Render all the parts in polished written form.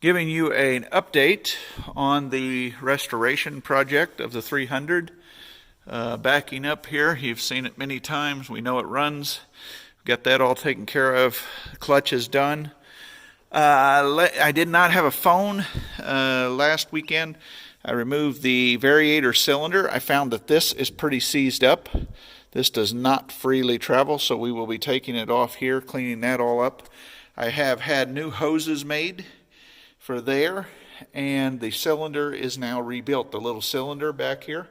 Giving you an update on the restoration project of the 300. Backing up here, you've seen it many times. We know it runs. Got that all taken care of. Clutch is done. I did not have a phone last weekend. I removed the variator cylinder. I found that this is pretty seized up. This does not freely travel, so we will be taking it off here, cleaning that all up. I have had new hoses made for there, and the cylinder is now rebuilt, the little cylinder back here.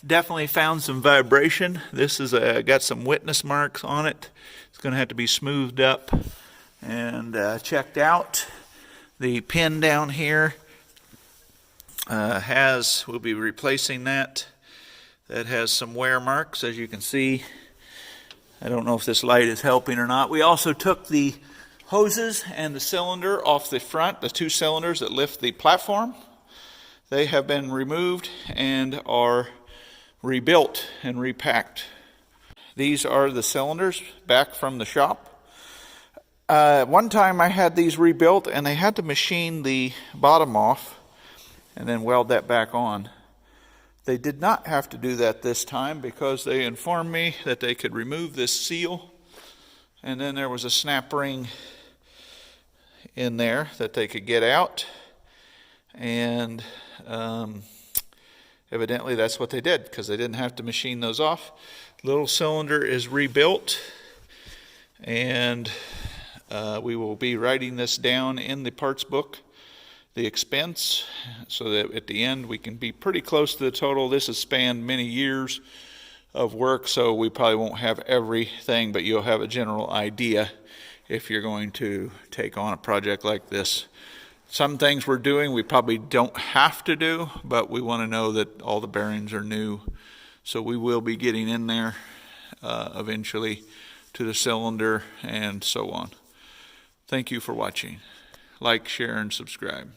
Definitely found some vibration. This is got some witness marks on it. It's going to have to be smoothed up and checked out. The pin down here we'll be replacing that. That has some wear marks, as you can see. I don't know if this light is helping or not. We also took the hoses and the cylinder off the front, the two cylinders that lift the platform. They have been removed and are rebuilt and repacked. These are the cylinders back from the shop. One time I had these rebuilt and they had to machine the bottom off and then weld that back on. They did not have to do that this time because they informed me that they could remove this seal, and then there was a snap ring in there that they could get out, and evidently that's what they did because they didn't have to machine those off. Little cylinder is rebuilt, and we will be writing this down in the parts book, the expense, so that at the end we can be pretty close to the total. This has spanned many years of work, so we probably won't have everything, but you'll have a general idea if you're going to take on a project like this. Some things we're doing we probably don't have to do, but we want to know that all the bearings are new. So we will be getting in there eventually to the cylinder and so on. Thank you for watching. Like, share, and subscribe.